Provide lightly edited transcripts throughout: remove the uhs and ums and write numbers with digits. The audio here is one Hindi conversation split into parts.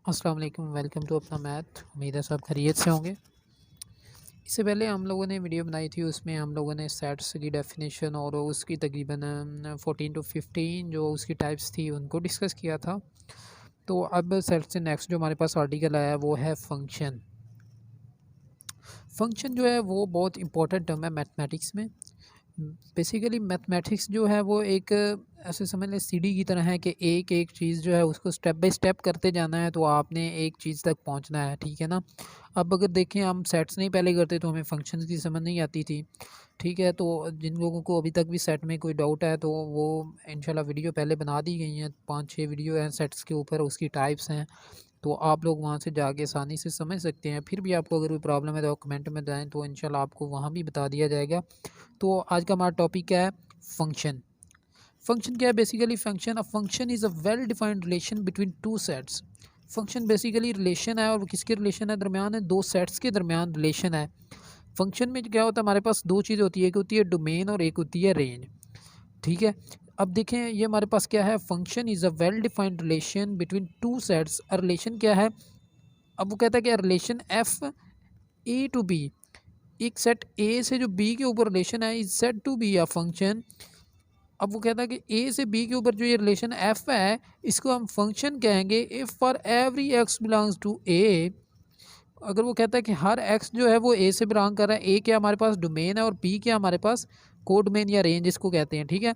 अस्सलाम वालेकुम, वेलकम टू अपना मैथ। उम्मीद है सब खैरियत से होंगे। इससे पहले हम लोगों ने वीडियो बनाई थी, उसमें हम लोगों ने सेट्स की डेफिनेशन और उसकी तकरीबन 14 टू 15 जो उसकी टाइप्स थी उनको डिस्कस किया था। तो अब सेट से नेक्स्ट जो हमारे पास आर्टिकल आया वो है फंक्शन। फंक्शन जो है वो बहुत इंपॉर्टेंट टर्म है मैथमेटिक्स में। बेसिकली मैथमेटिक्स जो है वो एक ऐसे समझ लें सीढ़ी की तरह है कि एक एक चीज़ जो है उसको स्टेप बाय स्टेप करते जाना है, तो आपने एक चीज़ तक पहुंचना है, ठीक है ना। अब अगर देखें हम सेट्स नहीं पहले करते तो हमें फंक्शंस की समझ नहीं आती थी, ठीक है। तो जिन लोगों को अभी तक भी सेट में कोई डाउट है तो वो इंशाल्लाह वीडियो पहले बना दी गई हैं, 5-6 वीडियो हैं सेट्स के ऊपर, उसकी टाइप्स हैं, तो आप लोग वहाँ से जाके आसानी से समझ सकते हैं। फिर भी आपको अगर कोई प्रॉब्लम है तो कमेंट में बताएं, तो इंशाल्लाह आपको वहाँ भी बता दिया जाएगा। तो आज का हमारा टॉपिक क्या है? फंक्शन। फंक्शन क्या है? Basically function is a well defined relation between two sets. Function basically relation है, और किसके रिलेशन है? दरमियान है दो सेट्स के दरमियान रिलेशन है। फंक्शन में क्या होता है? हमारे पास दो चीज़ होती है, एक होती है डोमेन और एक होती है रेंज, ठीक है। अब देखें ये हमारे पास क्या है? Function is a well defined relation between two sets. Relation क्या है? अब वो कहता है कि relation f A to B, एक सेट ए से जो बी के ऊपर रिलेशन है is said to be a function. अब वो कहता है कि ए से बी के ऊपर जो ये रिलेशन एफ है इसको हम फंक्शन कहेंगे if for every x belongs to A. अगर वो कहता है कि हर एक्स जो है वो ए से बिलोंग कर रहा है, ए क्या हमारे पास डोमेन है और बी क्या हमारे पास कोडोमेन या रेंज इसको कहते हैं, ठीक है।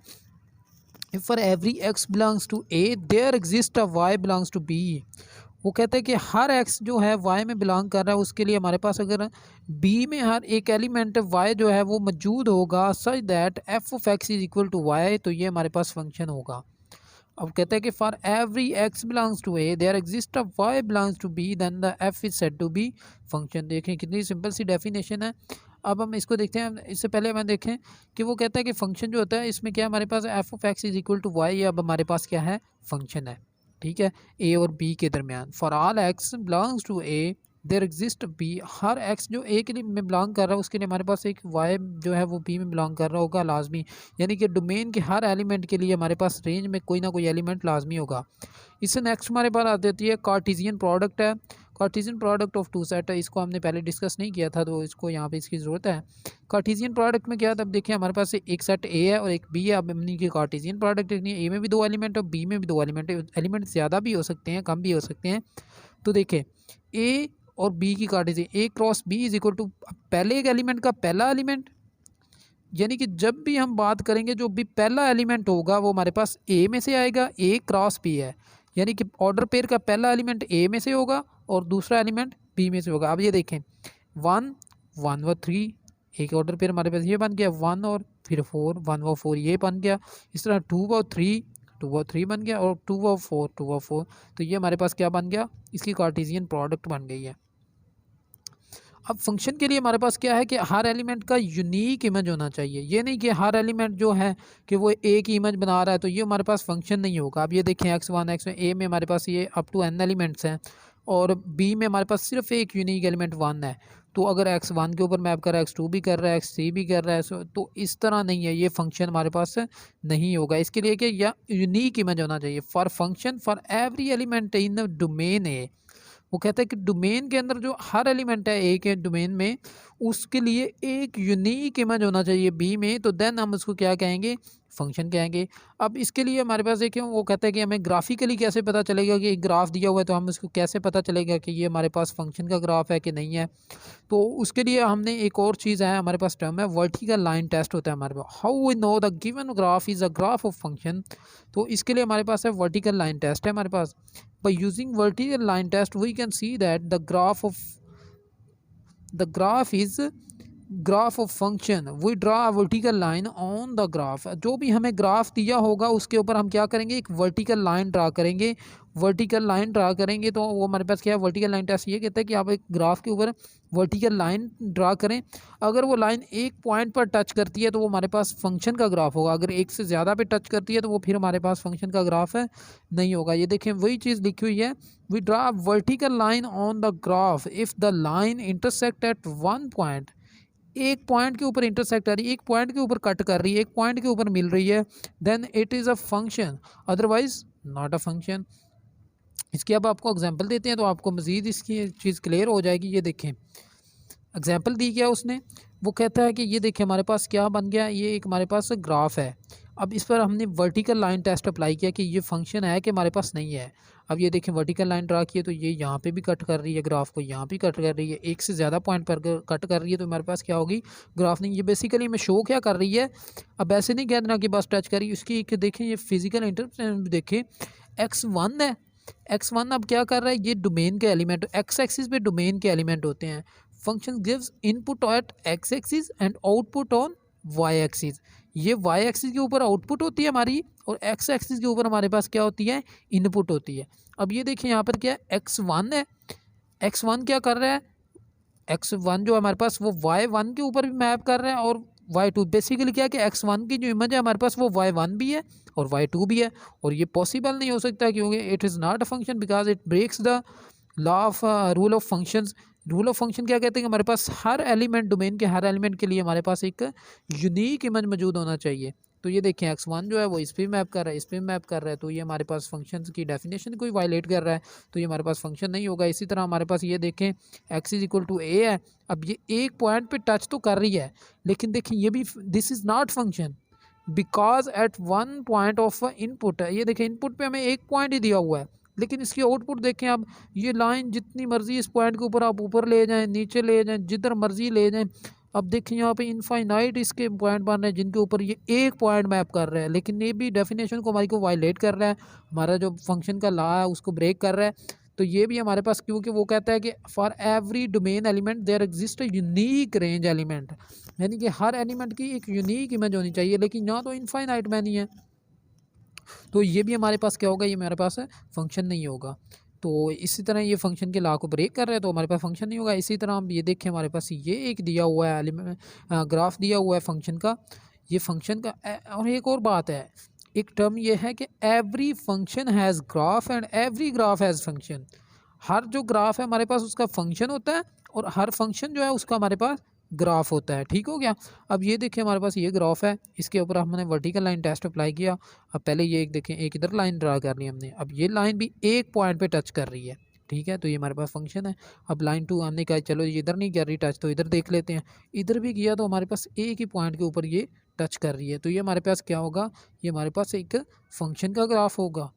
If for every x belongs to A there exist a y belongs to B. वो कहते हैं कि हर एक्स जो है वाई में बिलोंग कर रहा है, उसके लिए हमारे पास अगर बी में हर एक एलिमेंट वाई जो है वो मौजूद होगा such that f of x is equal to y, तो ये हमारे पास फंक्शन होगा। अब कहते हैं कि for every x belongs to A there exist a y belongs to B then the f is said to be function. देखें कितनी सिंपल सी डेफिनेशन है। अब हम इसको देखते हैं, इससे पहले हम देखें कि वो कहता है कि फंक्शन जो होता है इसमें क्या हमारे पास f of x is equal to y. अब हमारे पास क्या है? फंक्शन है, ठीक है, ए और बी के दरमियान। For all x belongs to A there exist B. हर एक्स जो ए के लिए में बिलोंग कर रहा है उसके लिए हमारे पास एक वाई जो है वो बी में बिलोंग कर रहा होगा लाजमी। यानी कि डोमेन के हर एलिमेंट के लिए हमारे पास रेंज में कोई ना कोई एलिमेंट लाजमी होगा। इससे नेक्स्ट हमारे पास आ जाती है कार्टेशियन प्रोडक्ट है। Cartesian product of two set है, इसको हमने पहले डिस्कस नहीं किया था तो इसको यहाँ पे इसकी ज़रूरत है। कार्टेशियन प्रोडक्ट में क्या था? अब देखिए हमारे पास एक सेट ए है और एक बी है। अब हमने की कार्टेशियन प्रोडक्ट देखनी है, ए में भी दो एलिमेंट और बी में भी दो एलिमेंट है। एलिमेंट ज़्यादा भी हो सकते हैं, कम भी हो सकते हैं। तो देखिए ए और बी की Cartesian, A cross B is equal to पहले एक एलिमेंट का पहला एलिमेंट, यानी कि जब भी हम बात करेंगे जो भी पहला एलिमेंट होगा वो हमारे पास ए में से आएगा, ए क्रॉस बी है, यानी कि ऑर्डर पेयर का पहला एलिमेंट ए में से होगा और दूसरा एलिमेंट बी में से होगा। अब ये देखें 1 1 व 3, एक ऑर्डर पेयर हमारे पास ये बन गया 1 और फिर 4 1 व 4 ये बन गया। इस तरह 2 व 3 बन गया और 2 व 4 तो ये हमारे पास क्या बन गया? इसकी कार्टेशियन प्रोडक्ट बन गई है। अब फंक्शन के लिए हमारे पास क्या है कि हर एलिमेंट का यूनिक इमेज होना चाहिए। ये नहीं कि हर एलिमेंट जो है कि वो एक ही इमेज बना रहा है तो ये हमारे पास फंक्शन नहीं होगा। अब ये देखें x1 x में ए में हमारे पास ये अप टू n एलिमेंट्स हैं और बी में हमारे पास सिर्फ एक यूनिक एलिमेंट 1 है। तो अगर x1 के ऊपर मैप कर रहा है, x2 भी कर रहा है, x3 भी कर रहा है, तो इस तरह नहीं है, ये फंक्शन हमारे पास नहीं होगा। इसके लिए कि या यूनिक इमेज होना चाहिए। For function for every element in domain A, वो कहता है कि डोमेन के अंदर जो हर एलिमेंट है ए के डोमेन में उसके लिए एक यूनिक इमेज होना चाहिए बी में, तो देन हम उसको क्या कहेंगे? फंक्शन कहेंगे। अब इसके लिए हमारे पास देखिए वो कहता है कि हमें ग्राफिकली कैसे पता चलेगा कि एक ग्राफ दिया हुआ है तो हम उसको कैसे पता चलेगा कि ये हमारे पास फंक्शन का ग्राफ है कि नहीं है। तो उसके लिए हमने एक और चीज़ है, हमारे पास टर्म है वर्टिकल लाइन टेस्ट होता है हमारे पास। How we know the given graph is a graph of function, तो इसके लिए हमारे पास है वर्टिकल लाइन टेस्ट है हमारे पास। By using vertical line test we can see that the graph is graph of function. We draw a vertical line on the graph. जो भी हमें ग्राफ दिया होगा उसके ऊपर हम क्या करेंगे? एक वर्टिकल लाइन ड्रा करेंगे। वर्टिकल लाइन ड्रा करेंगे तो वो हमारे पास क्या है? वर्टिकल लाइन टेस्ट ये कहता है कि आप एक ग्राफ के ऊपर वर्टिकल लाइन ड्रा करें। अगर वो लाइन एक पॉइंट पर टच करती है तो वो हमारे पास फंक्शन का ग्राफ होगा। अगर एक से ज़्यादा पे टच करती है तो वो फिर हमारे पास फंक्शन का ग्राफ है नहीं होगा। ये देखें वही चीज़ लिखी हुई है, we draw vertical line on the graph if the line intersect at one point. एक पॉइंट के ऊपर इंटरसेक्ट कर रही है, एक पॉइंट के ऊपर कट कर रही है, एक पॉइंट के ऊपर मिल रही है, then it is a function, otherwise not a function. इसकी अब आपको एग्जांपल देते हैं तो आपको मज़ीद इसकी चीज़ क्लियर हो जाएगी। ये देखें एग्जांपल दी क्या उसने, वो कहता है कि ये देखिए हमारे पास क्या बन गया, ये एक हमारे पास ग्राफ है। अब इस पर हमने वर्टिकल लाइन टेस्ट अप्लाई किया कि ये फंक्शन है कि हमारे पास नहीं है। अब ये देखें वर्टिकल लाइन ड्रा की है तो ये यहाँ पे भी कट कर रही है ग्राफ को, यहाँ भी कट कर रही है, एक से ज़्यादा पॉइंट पर कट कर रही है, तो हमारे पास क्या होगी, ग्राफ नहीं। ये बेसिकली हमें शो क्या कर रही है, अब ऐसे नहीं कह देना कि बस टच करी, उसकी एक देखें ये फिजिकल इंटरप्रिटेशन देखें, x1 है, x1 अब क्या कर रहा है, ये डोमेन के एलिमेंट, एक्स एक्सिस पे डोमेन के एलिमेंट होते हैं। Function gives input at x axis and output on y axis. ये वाई एक्सिस के ऊपर आउटपुट होती है हमारी, और एक्स एक्सिस के ऊपर हमारे पास क्या होती है, इनपुट होती है। अब ये देखिए यहाँ पर क्या है, x1 है, x1 क्या कर रहा है, x1 जो हमारे पास वो y1 के ऊपर भी मैप कर रहा है, और y2 बेसिकली क्या है कि x1 की जो इमेज है हमारे पास वो y1 भी है और y2 भी है। और ये पॉसिबल नहीं हो सकता क्योंकि it is not a function because it breaks the law of rule of functions. Rule of function क्या कहते हैं कि हमारे पास हर एलिमेंट, डोमेन के हर एलिमेंट के लिए हमारे पास एक यूनिक इमेज मौजूद होना चाहिए। तो ये देखें x1 जो है वो इस पर मैप कर रहा है, इस पर मैप कर रहा है, तो ये हमारे पास फंक्शंस की डेफिनेशन को वायलेट कर रहा है, तो ये हमारे पास फंक्शन नहीं होगा। इसी तरह हमारे पास ये देखें x इज इक्वल टू ए है, अब ये एक पॉइंट पे टच तो कर रही है, लेकिन देखें ये भी this is not function because at one point of input है। ये देखें इनपुट पे हमें एक पॉइंट ही दिया हुआ है, लेकिन इसकी आउटपुट देखें, अब ये लाइन जितनी मर्जी इस पॉइंट के ऊपर आप ऊपर ले जाएं, नीचे ले जाएं, जिधर मर्जी ले जाएं, अब देखें यहाँ पे इनफाइनाइट इसके पॉइंट बन रहे हैं जिनके ऊपर ये एक पॉइंट मैप कर रहा है, लेकिन ये भी डेफिनेशन को हमारी को वायलेट कर रहा है, हमारा जो फंक्शन का लॉ है उसको ब्रेक कर रहा है। तो ये भी हमारे पास, क्योंकि वो कहता है कि for every domain element there exist a unique range element, यानी कि हर एलिमेंट की एक यूनिक इमेज होनी चाहिए, लेकिन यहाँ तो इनफाइनाइट में नहीं है, तो ये भी हमारे पास क्या होगा, ये हमारे पास फंक्शन नहीं होगा। तो इसी तरह ये फंक्शन के लॉ को ब्रेक कर रहे हैं तो हमारे पास फंक्शन नहीं होगा। इसी तरह हम ये देखें हमारे पास ये एक दिया हुआ है एलिमेंट, ग्राफ दिया हुआ है फंक्शन का, ये फंक्शन का और एक और बात है, एक टर्म ये है कि every function has graph and every graph has function. हर जो ग्राफ है हमारे पास उसका फंक्शन होता है, और हर फंक्शन जो है उसका हमारे पास ग्राफ होता है। ठीक हो गया। अब ये देखिए हमारे पास ये ग्राफ है, इसके ऊपर हमने वर्टिकल लाइन टेस्ट अप्लाई किया। अब पहले ये एक देखें, एक इधर लाइन ड्रा कर ली हमने, अब ये लाइन भी एक पॉइंट पे टच कर रही है, ठीक है, तो ये हमारे पास फंक्शन है। अब लाइन 2 हमने कहा चलो ये इधर नहीं कर रही टच, तो इधर देख लेते हैं, इधर भी किया तो हमारे पास एक ही पॉइंट के ऊपर ये टच कर रही है, तो ये हमारे पास क्या होगा, ये हमारे पास एक फंक्शन का ग्राफ होगा।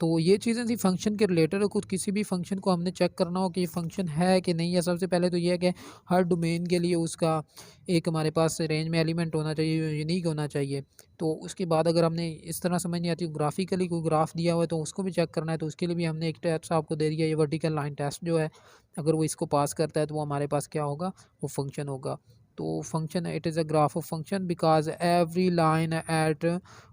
तो ये चीज़ें थी फंक्शन के रिलेटेड। कुछ किसी भी फंक्शन को हमने चेक करना हो कि ये फंक्शन है कि नहीं है, सबसे पहले तो ये है कि हर डोमेन के लिए उसका एक हमारे पास रेंज में एलिमेंट होना चाहिए, यूनिक होना चाहिए। तो उसके बाद अगर हमने इस तरह समझ नहीं आती ग्राफिकली कोई ग्राफ दिया हुआ है तो उसको भी चेक करना है, तो उसके लिए भी हमने एक टेस्ट आपको दे दिया, ये वर्टिकल लाइन टेस्ट जो है, अगर वो इसको पास करता है तो वो हमारे पास क्या होगा, वो फंक्शन होगा। तो function it is a graph of function because every line at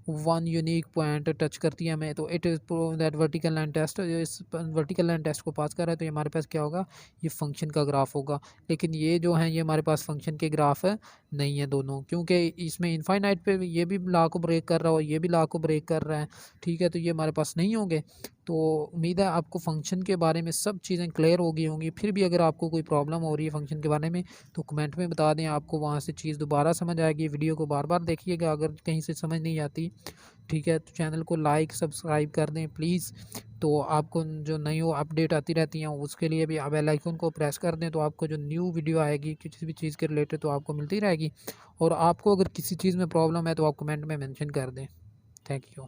one unique point touch करती है हमें, तो it is that vertical line test, इस वर्टिकल लाइन टेस्ट को पास कर रहा है तो ये हमारे पास क्या होगा, ये फंक्शन का ग्राफ होगा। लेकिन ये जो है ये हमारे पास फंक्शन के ग्राफ नहीं है दोनों, क्योंकि इसमें इनफाइनाइट पे ये भी लॉ को ब्रेक कर रहा है और ये भी लॉ को ब्रेक कर रहा है, ठीक है, तो ये हमारे पास नहीं होंगे। तो उम्मीद है आपको फंक्शन के बारे में सब चीज़ें क्लियर हो गई होंगी। फिर भी अगर आपको कोई प्रॉब्लम हो रही है फंक्शन के बारे में तो कमेंट में बता दें, आपको वहाँ से चीज़ दोबारा समझ आएगी। वीडियो को बार बार देखिएगा अगर कहीं से समझ नहीं आती, ठीक है, तो चैनल को लाइक सब्सक्राइब कर दें प्लीज़। तो आपको जो नई अपडेट आती रहती हैं उसके लिए भी बेल आइकन को प्रेस कर दें, तो आपको जो न्यू वीडियो आएगी किसी भी चीज़ के रिलेटेड तो आपको मिलती रहेगी। और आपको अगर किसी चीज़ में प्रॉब्लम है तो आप कमेंट में मेंशन कर दें। Thank you.